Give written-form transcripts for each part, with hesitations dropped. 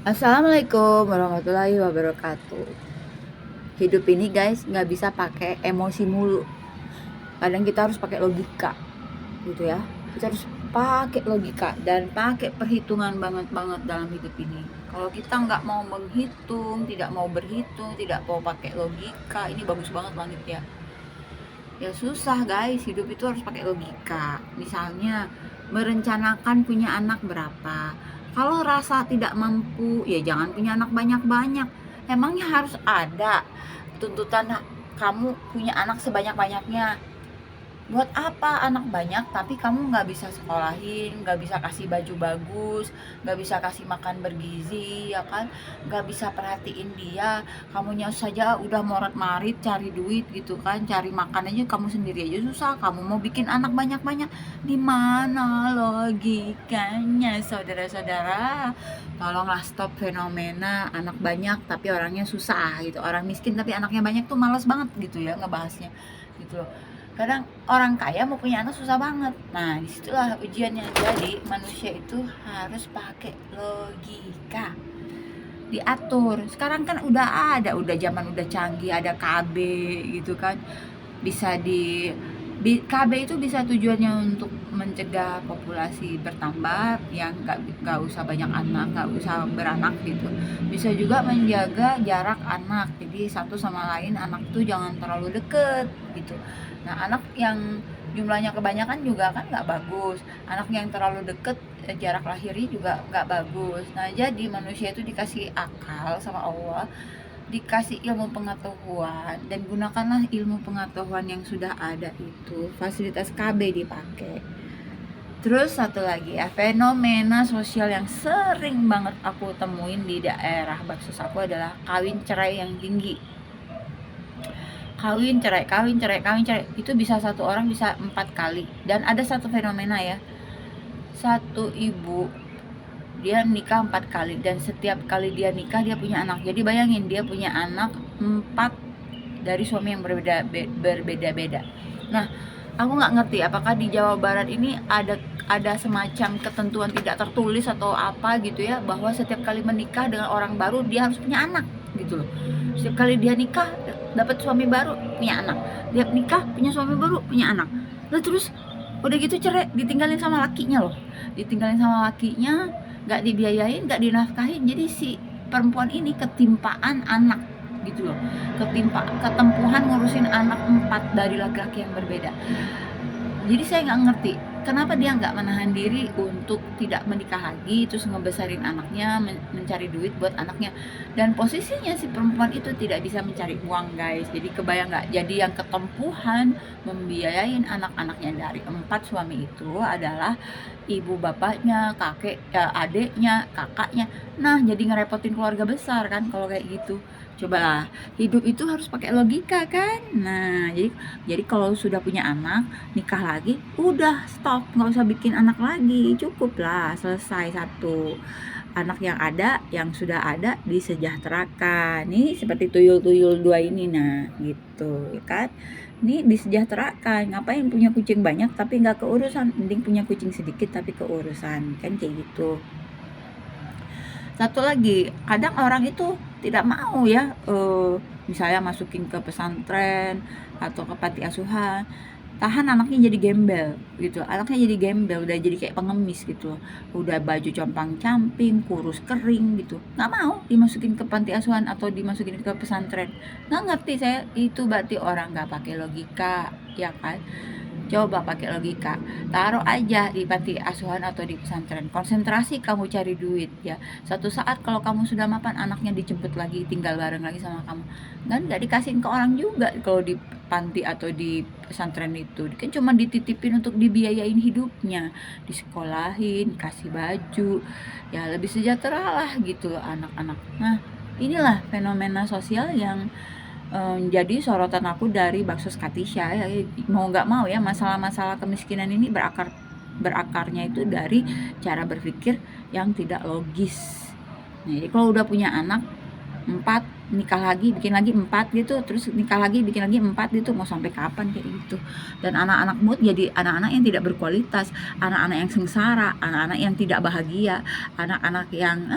Assalamualaikum warahmatullahi wabarakatuh. Hidup ini guys nggak bisa pakai emosi mulu. Kadang kita harus pakai logika, gitu ya. Kita harus pakai logika dan pakai perhitungan banget dalam hidup ini. Kalau kita nggak mau menghitung, tidak mau berhitung, tidak mau pakai logika, ini bagus banget ya. Ya susah guys, hidup itu harus pakai logika. Misalnya merencanakan punya anak berapa. Kalau rasa tidak mampu, ya jangan punya anak banyak-banyak. Emangnya harus ada tuntutan kamu punya anak sebanyak-banyaknya? Buat apa anak banyak tapi kamu nggak bisa sekolahin, nggak bisa kasih baju bagus, nggak bisa kasih makan bergizi, ya kan, nggak bisa perhatiin dia, kamunya saja udah morat-marit cari duit gitu kan, cari makan aja kamu sendiri aja susah, kamu mau bikin anak banyak-banyak, di mana logikanya saudara-saudara? Tolonglah stop fenomena anak banyak tapi orangnya susah gitu, orang miskin tapi anaknya banyak tuh males banget gitu ya ngebahasnya gitu loh. Kadang orang kaya mau punya anak susah banget. Nah, disitulah ujiannya. Jadi manusia itu harus pakai logika, diatur. Sekarang kan udah zaman udah canggih, ada KB gitu kan, bisa KB itu bisa tujuannya untuk mencegah populasi bertambah, yang nggak usah banyak anak, nggak usah beranak gitu. Bisa juga menjaga jarak anak, jadi satu sama lain anak itu jangan terlalu deket gitu. Nah, anak yang jumlahnya kebanyakan juga kan nggak bagus, anak yang terlalu deket jarak lahirnya juga nggak bagus. Nah, jadi manusia itu dikasih akal sama Allah, dikasih ilmu pengetahuan, dan gunakanlah ilmu pengetahuan yang sudah ada itu, fasilitas KB dipakai. Terus satu lagi ya, fenomena sosial yang sering banget aku temuin di daerah baksos aku adalah kawin cerai yang tinggi. Kawin cerai itu bisa satu orang bisa 4 kali. Dan ada satu fenomena ya, satu ibu dia nikah 4 kali, dan setiap kali dia nikah dia punya anak. Jadi bayangin, dia punya anak 4 dari suami yang berbeda-beda. Nah, aku nggak ngerti apakah di Jawa Barat ini ada semacam ketentuan tidak tertulis atau apa gitu ya, bahwa setiap kali menikah dengan orang baru dia harus punya anak gitu loh. Setiap kali dia nikah dapat suami baru punya anak, dia nikah punya suami baru punya anak. Lalu terus udah gitu cerai, ditinggalin sama lakinya loh, ditinggalin sama lakinya, nggak dibiayain, nggak dinafkahin. Jadi si perempuan ini ketimpaan anak gitu loh, ketempuhan ngurusin anak 4 dari laki-laki yang berbeda. Jadi saya nggak ngerti kenapa dia nggak menahan diri untuk tidak menikah lagi, terus ngebesarin anaknya, mencari duit buat anaknya. Dan posisinya si perempuan itu tidak bisa mencari uang guys, jadi kebayang nggak, jadi yang ketempuhan membiayain anak-anaknya dari 4 suami itu adalah ibu bapaknya, kakek, adeknya, kakaknya. Nah, jadi ngerepotin keluarga besar kan kalau kayak gitu. Cobalah, hidup itu harus pakai logika kan. Nah, jadi kalau sudah punya anak, nikah lagi, udah stop, nggak usah bikin anak lagi, cukup lah, selesai satu. Anak yang sudah ada disejahterakan. Ini seperti tuyul-tuyul dua ini, nah gitu ya kan. Ini disejahterakan, ngapain punya kucing banyak tapi nggak keurusan, mending punya kucing sedikit tapi keurusan, kan kayak gitu. Satu lagi, kadang orang itu tidak mau ya, misalnya masukin ke pesantren atau ke panti asuhan, tahan anaknya jadi gembel gitu, anaknya jadi gembel, udah jadi kayak pengemis gitu, udah baju compang-camping, kurus kering gitu, nggak mau dimasukin ke panti asuhan atau dimasukin ke pesantren. Nggak ngerti saya, itu berarti orang nggak pakai logika, ya kan? Coba pakai logika, taruh aja di panti asuhan atau di pesantren, konsentrasi kamu cari duit ya. Satu saat kalau kamu sudah mapan, anaknya dijemput lagi, tinggal bareng lagi sama kamu. Dan nggak dikasihin ke orang juga kalau di panti atau di pesantren itu, kan cuma dititipin untuk dibiayain hidupnya, disekolahin, kasih baju, ya lebih sejahtera lah gitu anak-anak. Nah, inilah fenomena sosial yang jadi sorotan aku dari Baksos Katisha ya, mau nggak mau ya, masalah-masalah kemiskinan ini berakarnya itu dari cara berpikir yang tidak logis. Nah, jadi kalau udah punya anak 4, nikah lagi bikin lagi 4 gitu, terus nikah lagi bikin lagi 4 gitu, mau sampai kapan kayak gitu? Dan anak-anak mood jadi anak-anak yang tidak berkualitas, anak-anak yang sengsara, anak-anak yang tidak bahagia, anak-anak yang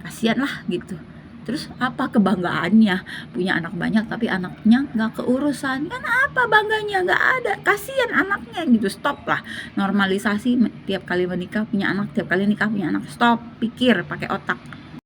kasihan lah gitu. Terus apa kebanggaannya punya anak banyak tapi anaknya nggak keurusan? Kan apa bangganya? Nggak ada. Kasihan anaknya gitu. Stop lah. Normalisasi tiap kali menikah punya anak, tiap kali nikah punya anak. Stop. Pikir pakai otak.